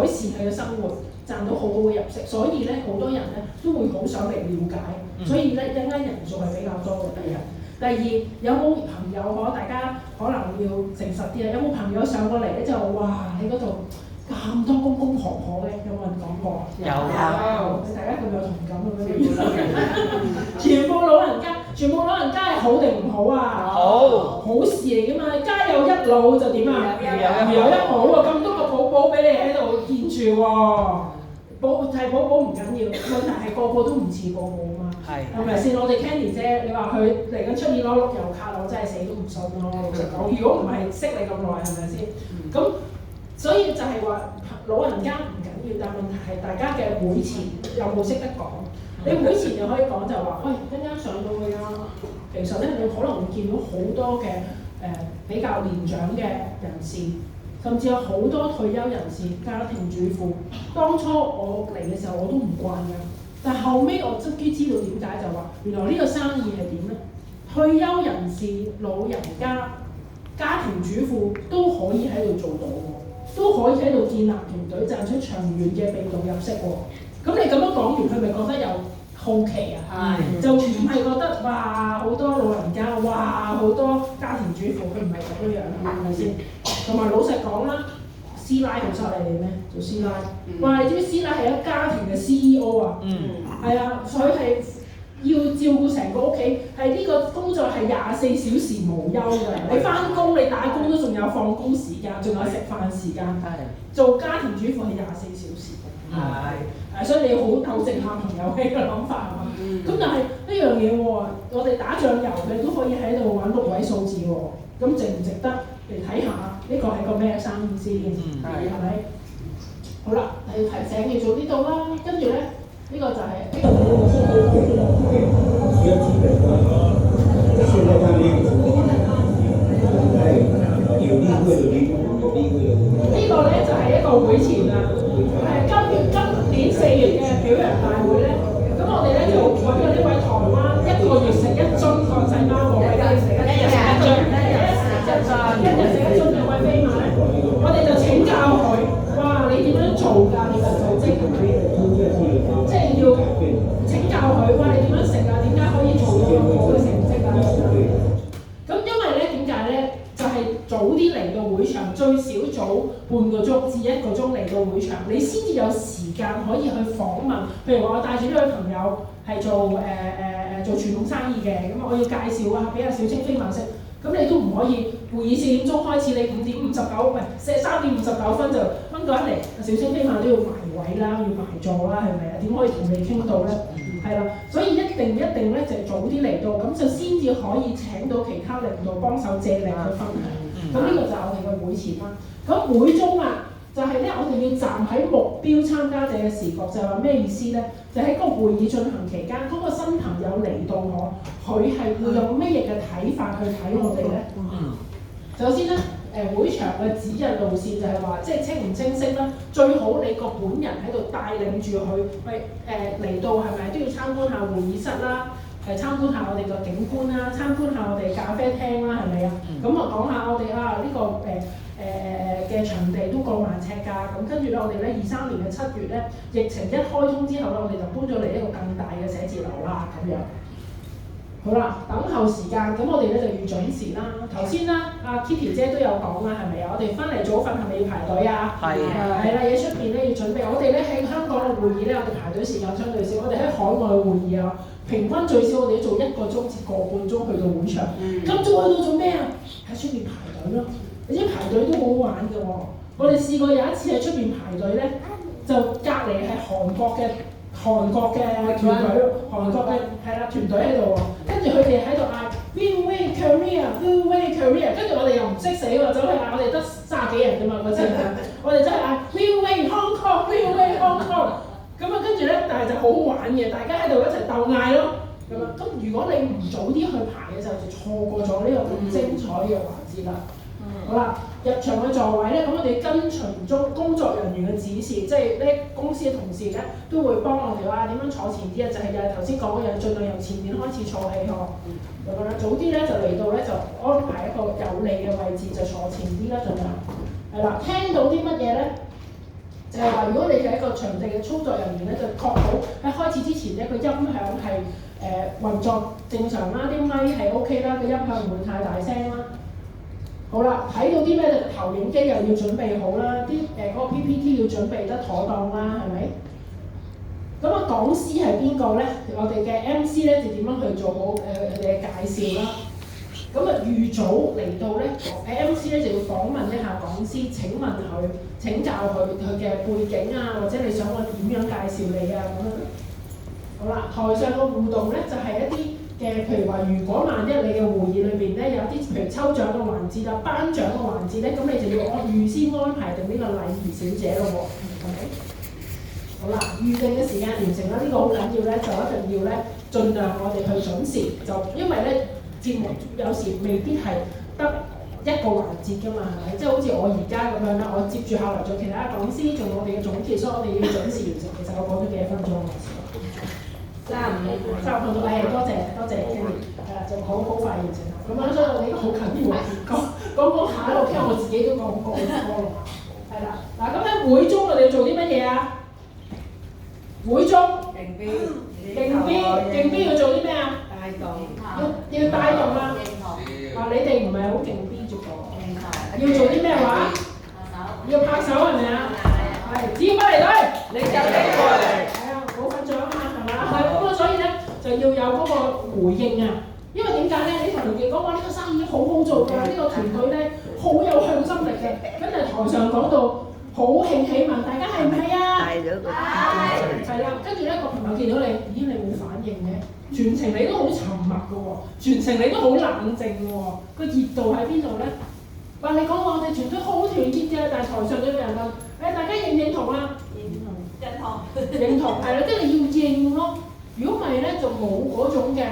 善佢嘅生活，賺到好高嘅入息，所以咧好多人咧都會好想嚟了解，所以咧一間人數係比較多嘅。第一。第二，有冇朋友大家可能要誠實啲啊！有冇朋友上過嚟咧就哇喺嗰度咁多公公婆婆嘅，有冇人講過？有。大家咁有同感咁樣。全部老人家，全部老人家係好定唔好啊？好事嚟㗎嘛！家有一老就點啊？如有一寶喎，咁多個寶寶俾你喺度見住喎。係寶寶唔緊要，問題係個個都唔似寶寶啊嘛，係咪先？我哋 Candy 姐，你話佢嚟緊出年攞碌柚卡，我真係死都唔信咯。老實講，如果唔係識你咁耐，係咪先？咁所以就係話老人家唔緊要，但問題係大家嘅會前有冇識得講？你會前就可以講就話，喂，一陣上到去啊，其實咧你可能會見到好多嘅比較年長嘅人士。甚至有好多退休人士、家庭主婦。當初我嚟嘅時候我都唔慣㗎，但後尾我終於知道點解，就話原來呢個生意係點咧？退休人士、老人家、家庭主婦都可以喺度做到喎，都可以喺度建立團隊，賺出長遠嘅被動入息喎。咁你咁樣講完，佢咪覺得有好奇啊？就唔係覺得哇好多老人家，哇好多家庭主婦，佢唔係咁樣樣，係咪先？同埋老實講啦，師奶好犀利嘅咩？做師奶，哇！你知唔知師奶係一家庭嘅 CEO 啊？係啊，佢係要照顧成個屋企，係呢個工作係24小時無休㗎。你翻工你打工都仲有放工時間，仲有食飯時間。做家庭主婦係24小時。所以你好糾正下朋友嘅諗法係嘛？咁但係呢樣嘢喎，我哋打醬油嘅都可以喺度玩6位數字喎，咁值唔值得嚟睇下？呢個係個咩生意先？係咪？好啦，你提醒你做呢度啦，跟住咧呢個就係呢個。呢個咧就係一個會前啊，今年4月嘅表揚大會咧，咁我哋咧就揾咗呢位台灣1個月食1樽國際貓寶，一日食一樽嘅位飛馬咧，我哋就請教佢，哇！你點樣做㗎？你個組織係咪？即係要請教佢，哇！你點樣食啊？點解可以做到咁好嘅成績啊？咁因為咧點解咧？就係早啲嚟到會場，最少早半個鐘至1個鐘嚟到會場，你先至有時間可以去訪問。譬如話我帶住呢位朋友係做做傳統生意嘅，咁我要介紹啊，俾阿小青飛馬識。咁你都唔可以會議4點鐘開始，你5點59，唔係3點59分就掹個人嚟，小青飛馬都要埋位啦，要埋座啦，係咪啊？點可以同你傾到咧？係啦，所以一定咧就早啲嚟到，咁就先至可以請到其他領導幫手借力去分享。咁呢個就係我哋嘅會前啦。咁會中啊，就係咧我哋要站喺目標參加者嘅視角，就係話咩意思咧？就喺個會議進行期間，嗰個新朋友嚟到佢係會用咩嘢嘅睇法去睇我哋咧？首先咧，會場嘅指引路線就係話，即係清唔清晰啦。最好你個本人喺度帶領住佢，嚟到係咪都要參觀下會議室啦？參觀下我哋個景觀啦，參觀下我哋咖啡廳啦，係咪啊？咁講下我哋呢個嘅場地都過萬尺㗎。咁跟住咧，我哋咧23年嘅7月咧，疫情一開通之後咧，我哋就搬咗嚟一個更大嘅寫字樓啦，咁樣。好啦，等候時間，咁我哋咧就要準時啦。頭先啦，阿 Kitty 姐都有講啦，係咪啊？我哋翻嚟早瞓係咪要排隊啊？係啦，喺出邊咧要準備。我哋咧喺香港嘅會議咧，我哋排隊時間相對少。我哋喺海外嘅會議啊，平均最少我哋都做1個鐘至個半鐘去到會場。咁仲去到做咩啊？喺出邊排隊咯。你知排隊都好好玩嘅喎。我哋試過有一次喺出邊排隊咧，就隔離係韓國嘅團隊，韓國嘅團隊喺度喎。跟住佢哋喺度嗌 We Way Korea，We Way Korea， 跟住我哋又唔識死喎，走去嗌，我哋得30幾人啫嘛嗰次，我哋真係嗌 We Way Hong Kong，We Way Hong Kong， 咁啊跟住咧，但係就好好玩嘅，大家喺度一齊鬥嗌咯，咁啊，咁如果你唔早啲去排嘅時候，就錯過咗呢個咁精彩嘅環節啦。好啦，入場嘅座位咧，咁我哋跟隨中工作人員嘅指示，即係咧公司嘅同事咧都會幫我哋話點樣坐前啲啊，就係又係頭先講嘅嘢，盡量由前面開始坐起呵。咁樣早啲咧就嚟到咧就安排一個有利嘅位置，就坐前啲啦，盡量係啦。聽到啲乜嘢咧？就就係話，如果你係一個場地嘅操作人員咧，就確保喺開始之前咧個音響係運作正常啦，啲咪係 OK 啦，個音響唔會太大聲啦。好啦，睇到啲咩就投影機又要準備好啦，啲嗰個 PPT 要準備得妥當啦，係咪？咁啊，講師係邊個咧？我哋嘅 MC 咧就點樣去做好佢哋嘅介紹啦？咁啊，預早嚟到咧，MC 咧就要訪問一下講師，請問佢、請教佢嘅背景啊，或者你想我點樣介紹你啊咁樣。好啦，台上嘅互動咧就係、一啲嘅，譬如話，如果萬一你嘅會議裏邊咧有啲譬如抽獎嘅環節啊、頒獎嘅環節咧，咁你就要預先安排定呢個禮儀小姐咯喎，係咪？好啦，預定嘅時間完成啦，呢個好緊要咧，就一定要咧，盡量我哋去準時，就因為咧節目有時未必係得一個環節㗎嘛，係咪？即係好似我而家咁樣啦，我接住下來做其他講師，做我哋嘅總結，所以我哋要準時完成。其實我講咗幾多分鐘啊？35分鐘，多謝 Kenny， 就好快完成啦。咁樣所以我哋好緊要講下一路聽，我自己都講過啦。係啦，嗱咁喺會中我哋要做啲乜嘢啊？會中勁邊要做啲咩啊？要帶動啊！你哋唔係好勁邊做喎？要做啲咩話？要拍手係咪啊？係，只要返嚟隊，你就俾過嚟。係啊，冇瞓著啊嘛，係嘛？係咁啊，所以咧就要有嗰個回應啊。因為點解咧？你同人哋講話呢個生意好好做㗎，呢個團隊咧好有向心力嘅，跟住台上講到。好興起問大家係唔係啊？係啦，跟住咧個朋友見到你，咦你冇反應嘅，全程你都好沉默嘅喎，全程你都好冷靜嘅喎，個熱度喺邊度咧？話你講話我哋團隊好團結嘅，但係台上都有人問，大家認唔認同啊？認同係啦，即係你要認咯。如果唔係咧，就冇嗰種嘅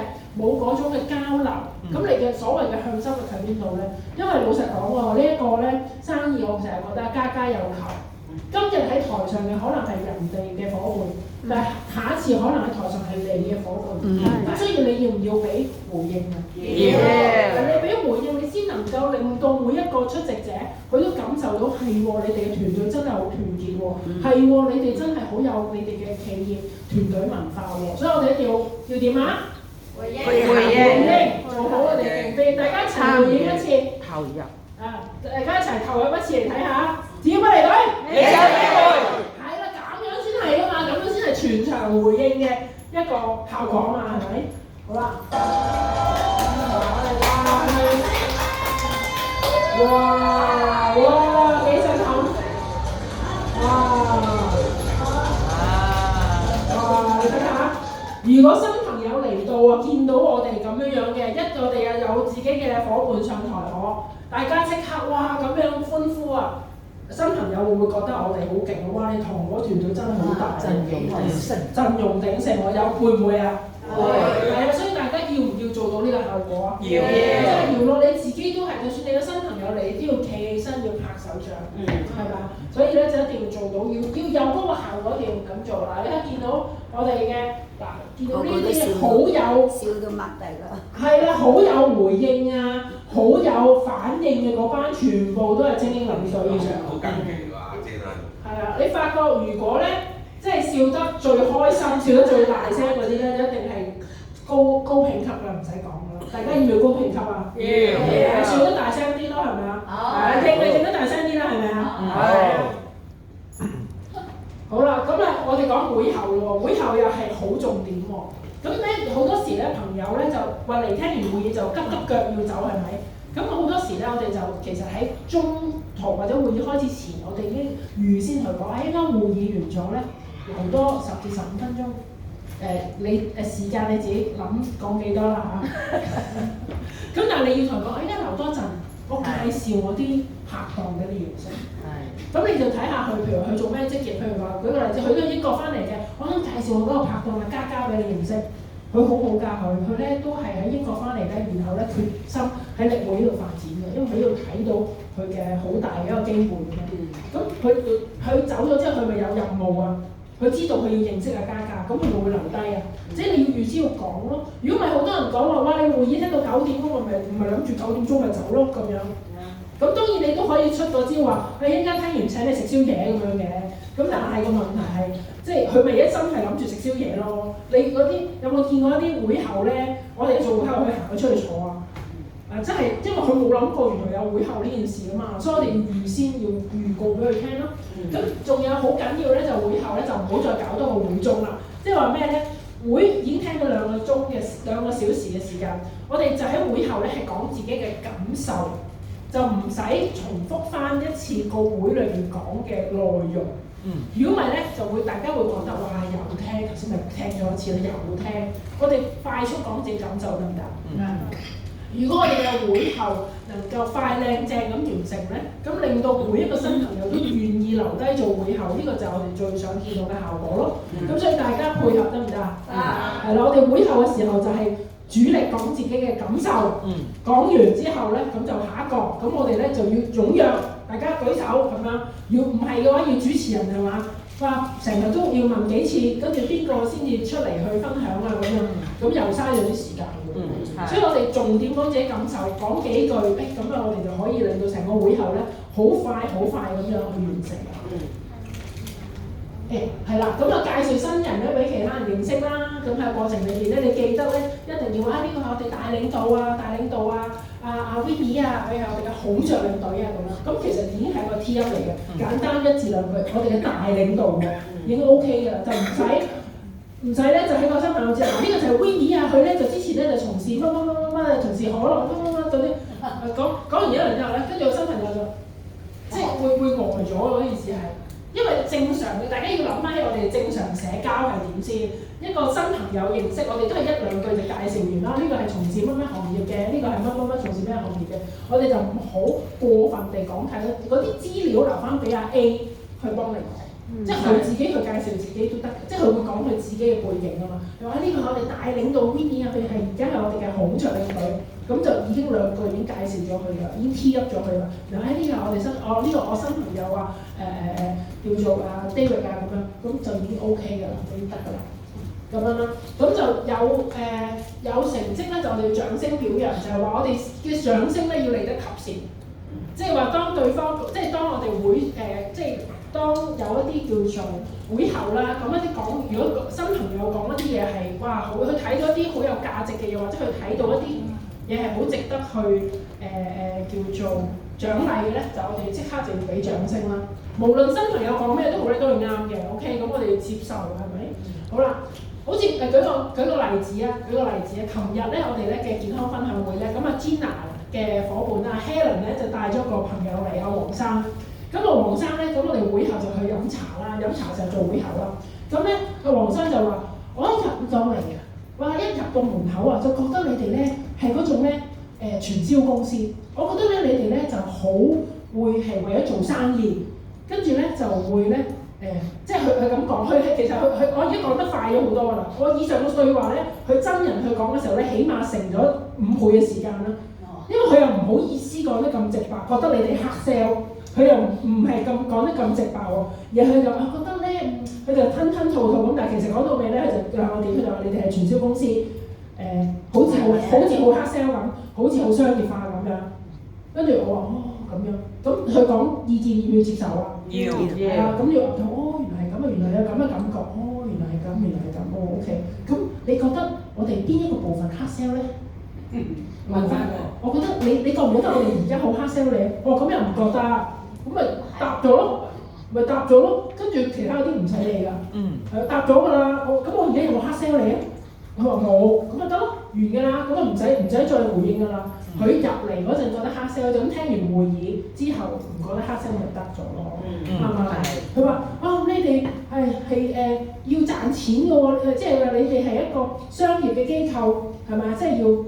交流。咁你嘅所謂嘅向心力喺邊度咧？因為老實講喎，呢一個咧生意，我成日覺得家家有求。今日喺台上嘅可能係人哋嘅伙伴，但係下一次可能喺台上係你嘅伙伴。咁所以你要唔要俾回應啊？要。你俾回應，你先能夠令到每一個出席者，佢都感受到係喎，你哋嘅團隊真係好團結喎，係喎，你哋真係好有你哋嘅企業團隊文化喎。所以我哋一定要點啊？回應，做好我哋嘅競大家一齊回應一次，投入大家一齊投入一次嚟睇下，只要不離隊，你有機會，係啦，咁樣先係㗎嘛，咁樣先係全場回應嘅一個效果嘛，係咪？好啦，哇，幾震撼，你睇下，如果新朋友嚟到啊，見到我哋咁樣嘅，我哋又有自己嘅伙伴上台可，大家即刻哇咁樣歡呼啊！新朋友會唔會覺得我哋好勁啊？哇！你同我團隊真係好大，陣容鼎盛，我有會唔會啊？會，係啊，所以大家要唔要做到呢個效果啊？要，真係要咯！你自己都係，就算你個新朋友嚟，你都要企起身，要拍手掌，係嘛？所以咧就一定要做到，要有嗰個效果，一定要咁做啦！你一見到我哋嘅見到呢啲好有笑到擘大啦，係啦，好有回應啊，好有反應嘅嗰班，全部都係精英領隊以上。好緊要啊，真係。係啊，你發覺如果咧，即係笑得最開心、笑得最大聲嗰啲咧，一定係高評級啦，唔使講噶啦。大家要唔要高評級啊？要。笑得大聲啲咯，係咪啊？認得大聲啲啦，係咪啊？係。好啦，咁啊，我哋講會後喎，會後又係好重點喎。咁咧好多時咧，朋友咧就話嚟聽完會議就急腳要走，係咪？咁好多時咧，我哋就其實喺中途或者會議開始前，我哋已經預先去講，應該會議完咗咧，留多10至15分鐘。你時間你自己諗講幾多啦嚇。咁但係你要同佢講，應該留多陣，我介紹我啲拍檔俾你認識。咁你就睇下佢，譬如佢做咩職業，譬如話舉個例子，佢都係英國翻嚟嘅，我想介紹我嗰個拍檔啊，嘉俾你認識。佢好好㗎，佢咧都係喺英國翻嚟咧，然後咧決心喺力會呢度發展嘅，因為佢呢度睇到佢嘅好大嘅一個機會嘅。咁佢走咗之後，佢咪有任務啊？佢知道佢要認識阿嘉，咁佢咪會留低啊？即係你要預先要講咯。如果唔係好多人講話，哇！你會議聽到9點鐘，我咪唔係諗住9點鐘咪走咯咁樣。咁當然你都可以出個招話，佢一陣間聽完請你食宵夜咁樣嘅。咁但係個問題係，即係佢咪一心係諗住食宵夜咯？你嗰啲有冇見過一啲會後咧？我哋做會後佢行咗出去坐啊！即係因為佢冇諗過原來有會後呢件事啊嘛，所以我哋要預先要預告俾佢聽咯。咁仲有好緊要咧，就會後咧就唔好再搞多個會鐘啦。即係話咩咧？會已經聽咗2個小時嘅時間，我哋就喺會後咧係講自己嘅感受，就唔使重複翻一次個會裏邊講嘅內容。如果唔係咧，就會大家會覺得哇又聽，頭先咪聽咗一次啦，又聽。我哋快速講自己感受得唔得？如果我哋嘅會後能夠快靚正咁完成咧，咁令到每一個新朋友都願意留低做會後，呢個就係我哋最想見到嘅效果咯。咁所以大家配合得唔得啊？係啦，我哋會後嘅時候就係主力講自己嘅感受，講完之後咧，咁就下一個，咁我哋咧就要踴躍，大家舉手咁樣。要唔係嘅話，要主持人係嘛？哇，成日都要問幾次，跟住邊個先至出嚟去分享啊咁樣，咁又嘥咗啲時間喎。所以我哋重點講自己感受，講幾句，咁啊我哋就可以令到成個會後咧好快咁樣去完成。係啦，咁啊介紹新人咧俾其他人認識啦。咁喺過程裏邊咧，你記得咧一定要呢個係我哋大領導啊，阿 Winnie 啊，佢係我哋嘅孔雀領隊啊咁樣。咁其實已經係個 T 音嚟嘅，簡單1至2句，我哋嘅大領導嘅已經 OK 嘅，就唔使咧就喺個新朋友之後，呢個就係 Winnie 啊，佢咧就之前咧就從事乜，從事可樂嗰啲，講完一輪之後咧，跟住個新朋友就即係會呆咗嗰件事係。因為正常嘅，大家要諗翻起我哋正常社交係點先？一個新朋友認識，我哋都係1、2句就介紹完啦。呢個係從事乜行業嘅，呢個係乜從事咩行業嘅。我哋就唔好過分地講太多，嗰啲資料留翻俾阿 A 去幫你講，即係佢自己去介紹自己都得，即係佢會講佢自己嘅背景啊嘛。又話呢個係我哋大領導 Winnie 啊，佢係而家係我哋嘅孔雀領隊。咁就已經2句已經介紹咗佢㗎，已經 T up 咗佢啦。嗱呢個我哋我新朋友啊，叫做David 啊咁樣，咁就已經 OK 㗎啦，已經得㗎啦。咁樣啦，咁就有成績咧，就我哋要掌聲表揚，就係話我哋嘅掌聲咧要嚟得及時，即係話當對方，即係當我哋會即係當有一啲叫做會後啦，咁一啲講，如果新朋友講一啲嘢係哇，佢睇到一啲好有價值嘅嘢，或者佢睇到一啲嘢係好值得去叫做獎勵嘅咧，就我哋即刻就要俾掌聲啦。無論新朋友講咩都好咧，都係啱嘅。OK，咁我哋要接受係咪？好啦，好似舉個例子啊，琴日咧我哋咧嘅健康分享會咧，咁啊 Gina 嘅伙伴啊 Helen 咧就帶咗個朋友嚟黃生。咁黃生咧，咁我哋會後就去飲茶啦，飲茶就做會後啦。咁咧黃生就話：我一入到嚟啊，哇！一入到門口啊，就覺得你哋咧係嗰種咧傳銷公司。我覺得咧你哋咧就好會係為咗做生意，跟住咧就會咧即係佢咁講，其實我已經講得快咗好多㗎啦。我以上嘅對話咧，佢真人去講嘅時候咧，起碼成咗5倍嘅時間啦。因為佢又唔好意思講得咁直白，覺得你哋黑 sell。佢又唔係咁講得咁直白喎，而佢就覺得咧，佢就吞吞吐吐咁，但係其實講到尾咧，佢就兩個點，佢就話你哋係傳銷公司，好似好黑 sell 咁，好似好商業化咁樣。跟住我話咁樣，咁佢講意見要唔要接受啊？要。係啊，咁要原來係咁啊，原來有咁嘅感覺，原來係咁，OK。咁你覺得我哋邊一個部分黑 sell 咧？問翻我覺得你覺唔覺得我哋而家好黑 sell 你？咁又唔覺得。咁咪答咗咯，跟住其他嗰啲唔使理㗎，答咗㗎啦。咁我而家有冇黑 sell 你啊？佢話冇，咁咪得咯，完㗎啦，咁就唔使再回應㗎啦。佢入嚟嗰陣覺得黑 sell，就咁聽完會議之後唔覺得黑 sell 咪得咗咯，係咪？佢話你哋係要賺錢㗎喎，即係話你哋係一個商業嘅機構，係咪？即係要。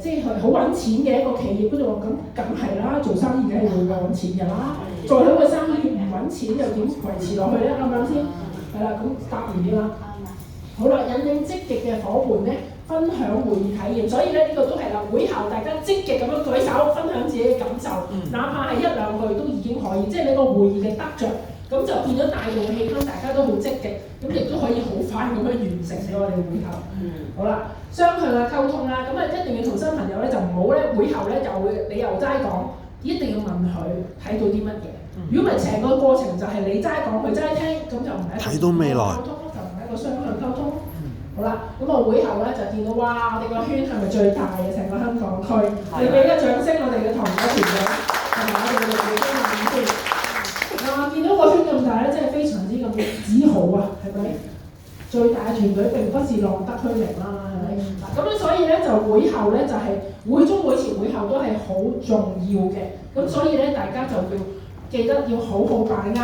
即係好揾錢嘅一個企業，跟住話咁梗係啦，做生意梗係會揾錢㗎啦。再好嘅生意唔揾錢又點維持落去咧？啱唔啱先？係啦，咁答完啲啦。好啦，引領積極嘅伙伴咧，分享會議體驗。所以咧呢個都係啦，會後大家積極咁樣舉手分享自己嘅感受，哪怕係1、2句都已經可以，即係你個會議嘅得着，咁就變咗帶動嘅氣氛，大家都好積極，咁亦都可以好快咁樣完成咗我哋會後。好啦。雙向嘅溝通啦，咁一定要同新朋友咧就唔好咧會後咧你又齋講，一定要問佢睇到啲乜嘢。如果唔係成個過程就係你齋講佢齋聽，咁就唔係一個睇到未來溝通，就唔係一個雙向溝通。好啦，咁我會後咧就見到哇，我哋個圈係咪最大嘅成個香港區？你俾個掌聲我哋嘅同學團隊，同埋我哋嘅會經理先。啊，見到個圈咁大咧，真係非常之咁自豪啊，係咪？最大嘅團隊並不是浪得虛名啦，係咪？嗱，咁樣所以咧就會後咧就係、會中會前會後都係好重要嘅，咁所以咧大家就要記得要好好把握，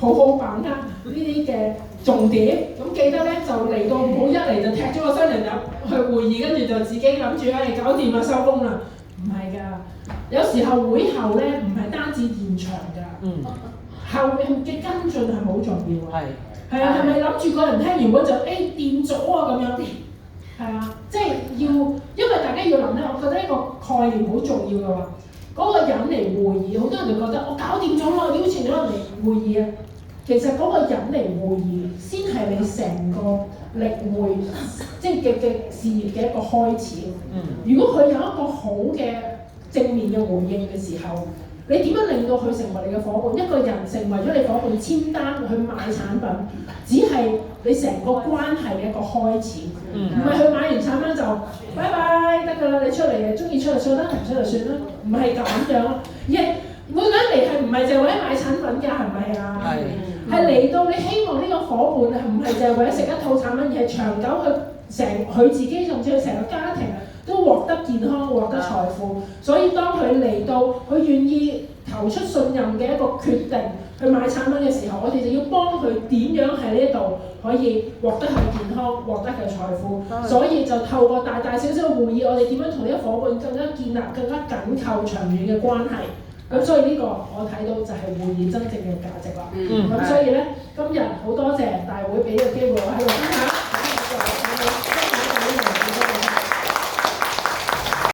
好好把握呢啲嘅重點。咁記得咧就嚟到唔好一嚟就踢咗個新人入去會議，跟住就自己諗住搞掂啦收工啦，唔係㗎。有時候會後咧唔係單止現場㗎，後面嘅跟進係好重要啊。係啊，係咪諗住個人聽完嗰就掂咗啊咁樣？係啊，即係要，因為大家要諗咧，我覺得一個概念好重要嘅話，嗰、個人嚟會議，好多人就覺得我搞掂咗啦，邀請咗人嚟會議啊。其實嗰個人嚟會議先係你成個例會，即係嘅事業嘅一個開始。如果佢有一個好嘅正面嘅回應嘅時候，你點樣令到佢成為你嘅伙伴？一個人成為咗你伙伴，簽單去買產品，只係你成個關係嘅一個開始，唔係佢買完產品就拜拜得㗎啦，你出嚟嘅，中意出就出啦，唔出就算啦，唔係咁樣。而係每個人嚟係唔係淨係為咗買產品㗎？係咪啊？係嚟到你希望呢個伙伴係唔係淨係為咗食一套產品，而係長久佢自己甚至佢成個家庭都獲得健康、獲得財富。所以當佢嚟到，佢願意投出信任嘅一個決定去買產品嘅時候，我哋就要幫佢點樣喺呢度可以獲得佢健康、獲得佢財富。所以就透過大大小小嘅會議，我哋點樣同呢個伙伴更加建立更加緊扣長遠嘅關係。咁所以呢個我睇到就係會議真正嘅價值啦。咁所以咧，今日好多謝大會俾呢個機會我喺度分享。